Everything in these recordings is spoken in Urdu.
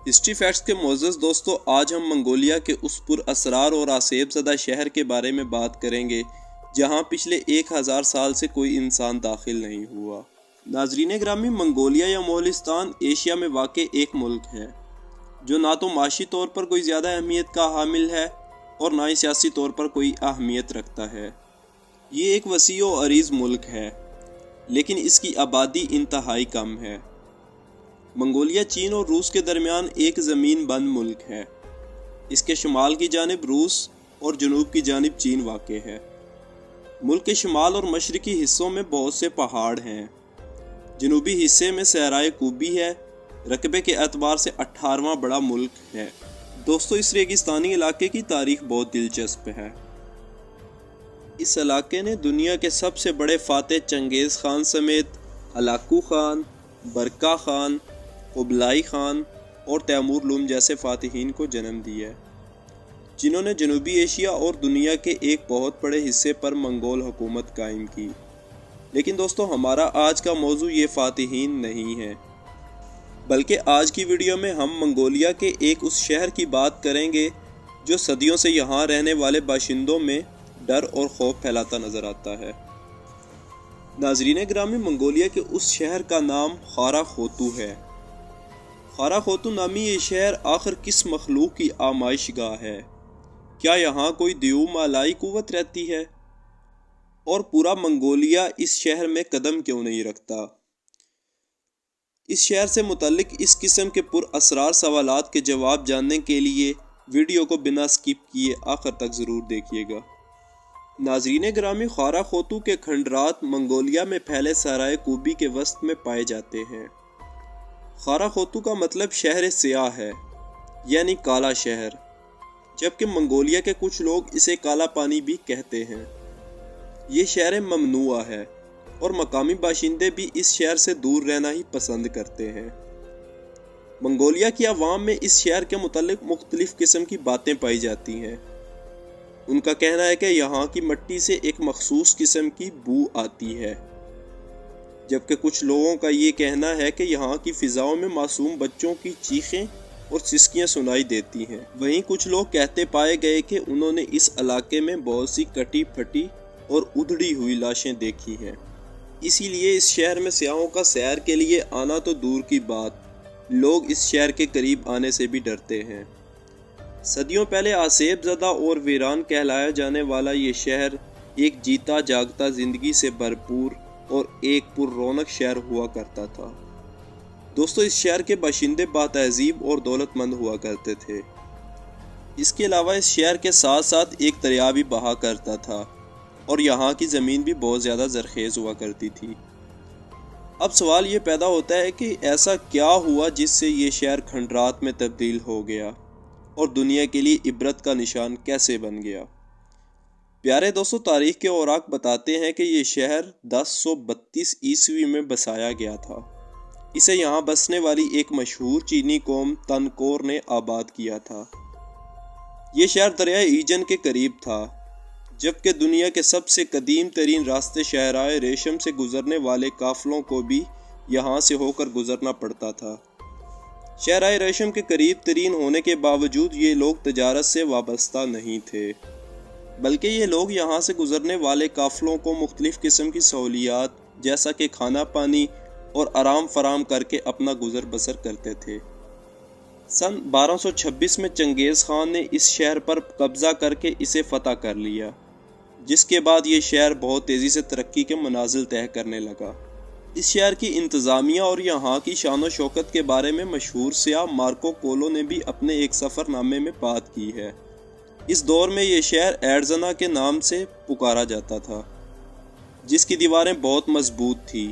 ہسٹری فیکٹس کے معزز دوستو، آج ہم منگولیا کے اس پر اسرار اور آسیب زدہ شہر کے بارے میں بات کریں گے جہاں پچھلے 1000 سال سے کوئی انسان داخل نہیں ہوا۔ ناظرین گرامی، منگولیا یا مغولستان ایشیا میں واقع ایک ملک ہے جو نہ تو معاشی طور پر کوئی زیادہ اہمیت کا حامل ہے اور نہ ہی سیاسی طور پر کوئی اہمیت رکھتا ہے۔ یہ ایک وسیع و عریض ملک ہے لیکن اس کی آبادی انتہائی کم ہے۔ منگولیا چین اور روس کے درمیان ایک زمین بند ملک ہے۔ اس کے شمال کی جانب روس اور جنوب کی جانب چین واقع ہے۔ ملک کے شمال اور مشرقی حصوں میں بہت سے پہاڑ ہیں۔ جنوبی حصے میں صحرائے کوبی ہے۔ رقبے کے اعتبار سے 18واں بڑا ملک ہے۔ دوستو، اس ریگستانی علاقے کی تاریخ بہت دلچسپ ہے۔ اس علاقے نے دنیا کے سب سے بڑے فاتح چنگیز خان سمیت ہلاکو خان، برقہ خان، قبلائی خان اور تیمور لنگ جیسے فاتحین کو جنم دیا ہے، جنہوں نے جنوبی ایشیا اور دنیا کے ایک بہت بڑے حصے پر منگول حکومت قائم کی۔ لیکن دوستو، ہمارا آج کا موضوع یہ فاتحین نہیں ہے، بلکہ آج کی ویڈیو میں ہم منگولیا کے ایک اس شہر کی بات کریں گے جو صدیوں سے یہاں رہنے والے باشندوں میں ڈر اور خوف پھیلاتا نظر آتا ہے۔ ناظرین گرامی، منگولیا کے اس شہر کا نام خارا خوتو ہے۔ خارا خوتو نامی یہ شہر آخر کس مخلوق کی آمائش گاہ ہے؟ کیا یہاں کوئی دیو مالائی قوت رہتی ہے؟ اور پورا منگولیا اس شہر میں قدم کیوں نہیں رکھتا؟ اس شہر سے متعلق اس قسم کے پر اسرار سوالات کے جواب جاننے کے لیے ویڈیو کو بنا سکپ کیے آخر تک ضرور دیکھیے گا۔ ناظرین گرامی، خارا خوتو کے کھنڈرات منگولیا میں پھیلے صحرائے کوبی کے وسط میں پائے جاتے ہیں۔ خارا خوتو کا مطلب شہر سیاہ ہے، یعنی کالا شہر، جبکہ منگولیا کے کچھ لوگ اسے کالا پانی بھی کہتے ہیں۔ یہ شہر ممنوعہ ہے اور مقامی باشندے بھی اس شہر سے دور رہنا ہی پسند کرتے ہیں۔ منگولیا کی عوام میں اس شہر کے متعلق مختلف قسم کی باتیں پائی جاتی ہیں۔ ان کا کہنا ہے کہ یہاں کی مٹی سے ایک مخصوص قسم کی بو آتی ہے، جبکہ کچھ لوگوں کا یہ کہنا ہے کہ یہاں کی فضاؤں میں معصوم بچوں کی چیخیں اور سسکیاں سنائی دیتی ہیں۔ وہیں کچھ لوگ کہتے پائے گئے کہ انہوں نے اس علاقے میں بہت سی کٹی پھٹی اور ادھڑی ہوئی لاشیں دیکھی ہیں۔ اسی لیے اس شہر میں سیاحوں کا سیر کے لیے آنا تو دور کی بات، لوگ اس شہر کے قریب آنے سے بھی ڈرتے ہیں۔ صدیوں پہلے آسیب زدہ اور ویران کہلایا جانے والا یہ شہر ایک جیتا جاگتا زندگی سے بھرپور اور ایک پر رونق شہر ہوا کرتا تھا۔ دوستو، اس شہر کے باشندے با تہذیب اور دولت مند ہوا کرتے تھے۔ اس کے علاوہ اس شہر کے ساتھ ساتھ ایک دریا بھی بہا کرتا تھا اور یہاں کی زمین بھی بہت زیادہ زرخیز ہوا کرتی تھی۔ اب سوال یہ پیدا ہوتا ہے کہ ایسا کیا ہوا جس سے یہ شہر کھنڈرات میں تبدیل ہو گیا اور دنیا کے لیے عبرت کا نشان کیسے بن گیا؟ پیارے دوستو، تاریخ کے اوراق بتاتے ہیں کہ یہ شہر 1032 عیسوی میں بسایا گیا تھا۔ اسے یہاں بسنے والی ایک مشہور چینی قوم تنکور نے آباد کیا تھا۔ یہ شہر دریائے ایجن کے قریب تھا، جبکہ دنیا کے سب سے قدیم ترین راستے شاہراہ ریشم سے گزرنے والے قافلوں کو بھی یہاں سے ہو کر گزرنا پڑتا تھا۔ شاہراہ ریشم کے قریب ترین ہونے کے باوجود یہ لوگ تجارت سے وابستہ نہیں تھے، بلکہ یہ لوگ یہاں سے گزرنے والے قافلوں کو مختلف قسم کی سہولیات جیسا کہ کھانا پانی اور آرام فراہم کر کے اپنا گزر بسر کرتے تھے۔ سن 1226 میں چنگیز خان نے اس شہر پر قبضہ کر کے اسے فتح کر لیا، جس کے بعد یہ شہر بہت تیزی سے ترقی کے منازل طے کرنے لگا۔ اس شہر کی انتظامیہ اور یہاں کی شان و شوکت کے بارے میں مشہور سیاح مارکو پولو نے بھی اپنے ایک سفر نامے میں بات کی ہے۔ اس دور میں یہ شہر ایڈزنا کے نام سے پکارا جاتا تھا، جس کی دیواریں بہت مضبوط تھی۔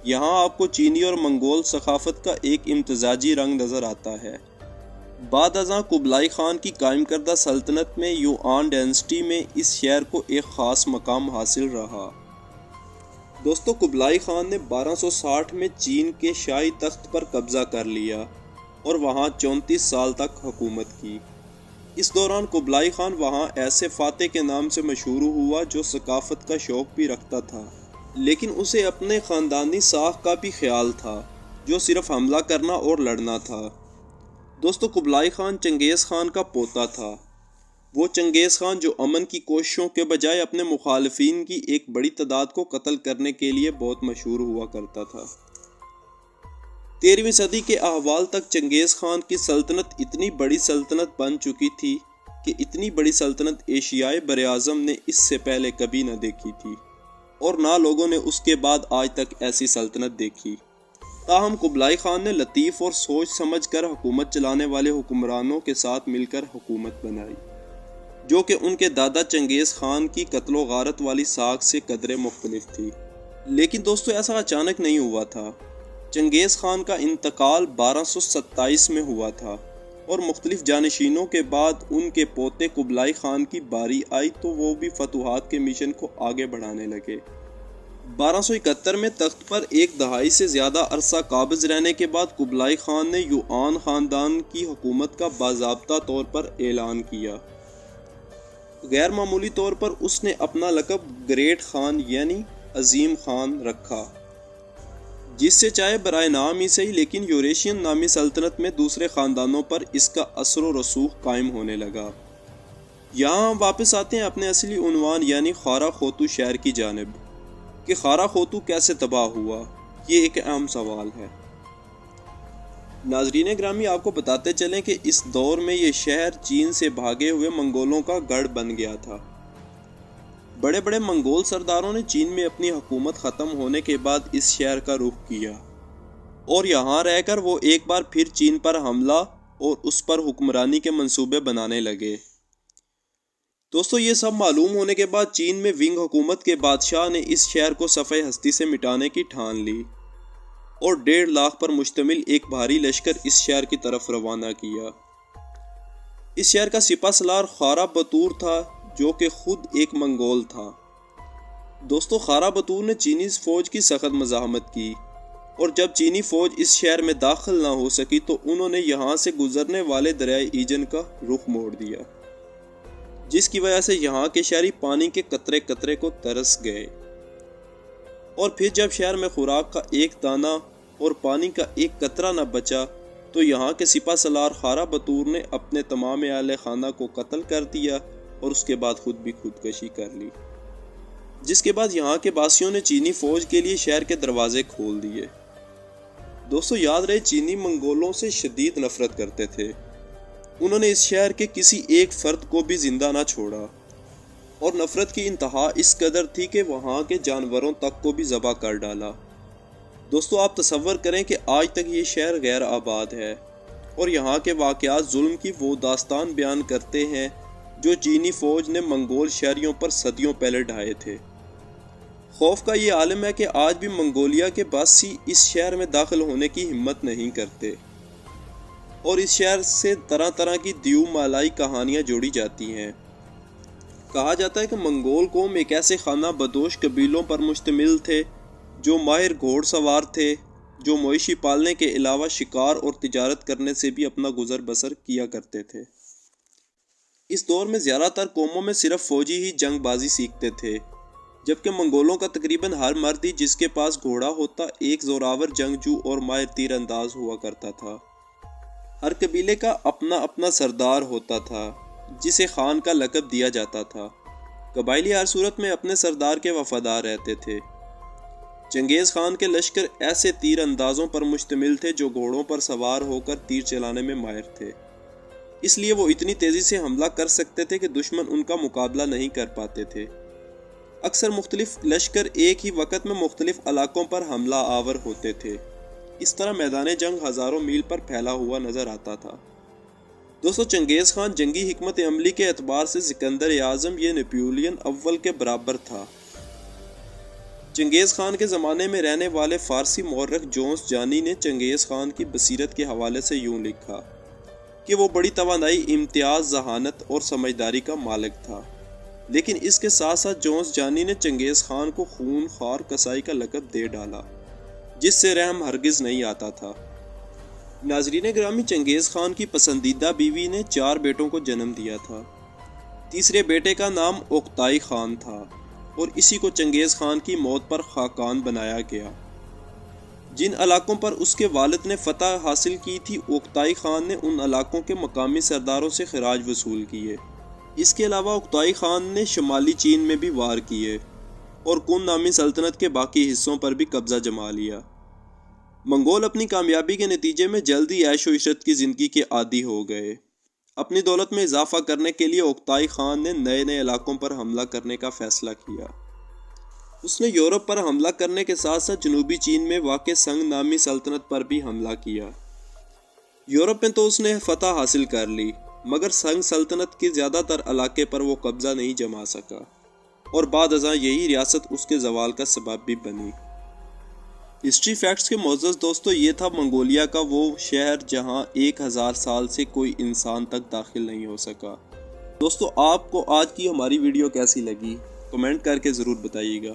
یہاں آپ کو چینی اور منگول ثقافت کا ایک امتزاجی رنگ نظر آتا ہے۔ بعد ازاں قبلائی خان کی قائم کردہ سلطنت میں یوآن ڈینسٹی میں اس شہر کو ایک خاص مقام حاصل رہا۔ دوستو، قبلائی خان نے 1260 میں چین کے شاہی تخت پر قبضہ کر لیا اور وہاں 34 سال تک حکومت کی۔ اس دوران قبلائی خان وہاں ایسے فاتح کے نام سے مشہور ہوا جو ثقافت کا شوق بھی رکھتا تھا، لیکن اسے اپنے خاندانی ساکھ کا بھی خیال تھا جو صرف حملہ کرنا اور لڑنا تھا۔ دوستو قبلائی خان چنگیز خان کا پوتا تھا۔ وہ چنگیز خان جو امن کی کوششوں کے بجائے اپنے مخالفین کی ایک بڑی تعداد کو قتل کرنے کے لیے بہت مشہور ہوا کرتا تھا۔ 13ویں صدی کے احوال تک چنگیز خان کی سلطنت اتنی بڑی سلطنت بن چکی تھی کہ اتنی بڑی سلطنت ایشیائے براعظم نے اس سے پہلے کبھی نہ دیکھی تھی، اور نہ لوگوں نے اس کے بعد آج تک ایسی سلطنت دیکھی۔ تاہم قبلائی خان نے لطیف اور سوچ سمجھ کر حکومت چلانے والے حکمرانوں کے ساتھ مل کر حکومت بنائی، جو کہ ان کے دادا چنگیز خان کی قتل و غارت والی ساکھ سے قدرے مختلف تھی۔ لیکن دوستو ایسا اچانک نہیں ہوا تھا۔ چنگیز خان کا انتقال 1227 میں ہوا تھا، اور مختلف جانشینوں کے بعد ان کے پوتے قبلائی خان کی باری آئی تو وہ بھی فتوحات کے مشن کو آگے بڑھانے لگے۔ 1271 میں تخت پر ایک دہائی سے زیادہ عرصہ قابض رہنے کے بعد قبلائی خان نے یوآن خاندان کی حکومت کا باضابطہ طور پر اعلان کیا۔ غیر معمولی طور پر اس نے اپنا لقب گریٹ خان یعنی عظیم خان رکھا، جس سے چاہے برائے نام ہی صحیح لیکن یوریشین نامی سلطنت میں دوسرے خاندانوں پر اس کا اثر و رسوخ قائم ہونے لگا۔ یہاں ہم واپس آتے ہیں اپنے اصلی عنوان یعنی خارا خوتو شہر کی جانب، کہ خارا خوتو کیسے تباہ ہوا، یہ ایک اہم سوال ہے۔ ناظرین گرامی، آپ کو بتاتے چلیں کہ اس دور میں یہ شہر چین سے بھاگے ہوئے منگولوں کا گڑھ بن گیا تھا۔ بڑے بڑے منگول سرداروں نے چین میں اپنی حکومت ختم ہونے کے بعد اس شہر کا رخ کیا، اور یہاں رہ کر وہ ایک بار پھر چین پر حملہ اور اس پر حکمرانی کے منصوبے بنانے لگے۔ دوستو یہ سب معلوم ہونے کے بعد چین میں ونگ حکومت کے بادشاہ نے اس شہر کو صفحہ ہستی سے مٹانے کی ٹھان لی، اور 1.5 لاکھ پر مشتمل ایک بھاری لشکر اس شہر کی طرف روانہ کیا۔ اس شہر کا سپہ سالار خارا بطور تھا، جو کہ خود ایک منگول تھا۔ دوستو خارا بطور نے چینی فوج کی سخت مزاحمت کی، اور جب چینی فوج اس شہر میں داخل نہ ہو سکی تو انہوں نے یہاں سے گزرنے والے دریائے ایجن کا رخ موڑ دیا، جس کی وجہ سے یہاں کے شہری پانی کے قطرے قطرے کو ترس گئے، اور پھر جب شہر میں خوراک کا ایک دانہ اور پانی کا ایک قطرہ نہ بچا تو یہاں کے سپہ سالار خارا بطور نے اپنے تمام اہل خانہ کو قتل کر دیا اور اس کے بعد خود بھی خودکشی کر لی، جس کے بعد یہاں کے باسیوں نے چینی فوج کے لیے شہر کے دروازے کھول دیے۔ دوستو یاد رہے چینی منگولوں سے شدید نفرت کرتے تھے۔ انہوں نے اس شہر کے کسی ایک فرد کو بھی زندہ نہ چھوڑا، اور نفرت کی انتہا اس قدر تھی کہ وہاں کے جانوروں تک کو بھی ذبح کر ڈالا۔ دوستو آپ تصور کریں کہ آج تک یہ شہر غیر آباد ہے، اور یہاں کے واقعات ظلم کی وہ داستان بیان کرتے ہیں جو چینی فوج نے منگول شہریوں پر صدیوں پہلے ڈھائے تھے۔ خوف کا یہ عالم ہے کہ آج بھی منگولیا کے باسی اس شہر میں داخل ہونے کی ہمت نہیں کرتے، اور اس شہر سے طرح طرح کی دیو مالائی کہانیاں جوڑی جاتی ہیں۔ کہا جاتا ہے کہ منگول قوم ایک ایسے خانہ بدوش قبیلوں پر مشتمل تھے جو ماہر گھوڑ سوار تھے، جو مویشی پالنے کے علاوہ شکار اور تجارت کرنے سے بھی اپنا گزر بسر کیا کرتے تھے۔ اس دور میں زیادہ تر قوموں میں صرف فوجی ہی جنگ بازی سیکھتے تھے، جبکہ منگولوں کا تقریباً ہر مرد ہی جس کے پاس گھوڑا ہوتا ایک زوراور جنگجو اور ماہر تیر انداز ہوا کرتا تھا۔ ہر قبیلے کا اپنا اپنا سردار ہوتا تھا جسے خان کا لقب دیا جاتا تھا۔ قبائلی ہر صورت میں اپنے سردار کے وفادار رہتے تھے۔ چنگیز خان کے لشکر ایسے تیر اندازوں پر مشتمل تھے جو گھوڑوں پر سوار ہو کر تیر چلانے میں ماہر تھے، اس لیے وہ اتنی تیزی سے حملہ کر سکتے تھے کہ دشمن ان کا مقابلہ نہیں کر پاتے تھے۔ اکثر مختلف لشکر ایک ہی وقت میں مختلف علاقوں پر حملہ آور ہوتے تھے۔ اس طرح میدان جنگ ہزاروں میل پر پھیلا ہوا نظر آتا تھا۔ دوستو چنگیز خان جنگی حکمت عملی کے اعتبار سے سکندر اعظم یا نپولین اول کے برابر تھا۔ چنگیز خان کے زمانے میں رہنے والے فارسی مورخ جونس جانی نے چنگیز خان کی بصیرت کے حوالے سے یوں لکھا کہ وہ بڑی توانائی، امتیاز، ذہانت اور سمجھداری کا مالک تھا، لیکن اس کے ساتھ ساتھ جونس جانی نے چنگیز خان کو خون خوار کسائی کا لقب دے ڈالا، جس سے رحم ہرگز نہیں آتا تھا۔ ناظرین گرامی، چنگیز خان کی پسندیدہ بیوی نے 4 بیٹوں کو جنم دیا تھا۔ تیسرے بیٹے کا نام اوقتائی خان تھا، اور اسی کو چنگیز خان کی موت پر خاقان بنایا گیا۔ جن علاقوں پر اس کے والد نے فتح حاصل کی تھی، اوکتائی خان نے ان علاقوں کے مقامی سرداروں سے خراج وصول کیے۔ اس کے علاوہ اوکتائی خان نے شمالی چین میں بھی وار کیے اور کن نامی سلطنت کے باقی حصوں پر بھی قبضہ جما لیا۔ منگول اپنی کامیابی کے نتیجے میں جلد ہی عیش و عشرت کی زندگی کے عادی ہو گئے۔ اپنی دولت میں اضافہ کرنے کے لیے اوکتائی خان نے نئے نئے علاقوں پر حملہ کرنے کا فیصلہ کیا۔ اس نے یورپ پر حملہ کرنے کے ساتھ ساتھ جنوبی چین میں واقع سنگ نامی سلطنت پر بھی حملہ کیا۔ یورپ میں تو اس نے فتح حاصل کر لی، مگر سنگ سلطنت کے زیادہ تر علاقے پر وہ قبضہ نہیں جما سکا، اور بعد ازاں یہی ریاست اس کے زوال کا سبب بھی بنی۔ ہسٹری فیکٹس کے معزز دوستو، یہ تھا منگولیا کا وہ شہر جہاں 1000 سال سے کوئی انسان تک داخل نہیں ہو سکا۔ دوستو، آپ کو آج کی ہماری ویڈیو کیسی لگی؟ کمنٹ کر کے ضرور بتائیے گا۔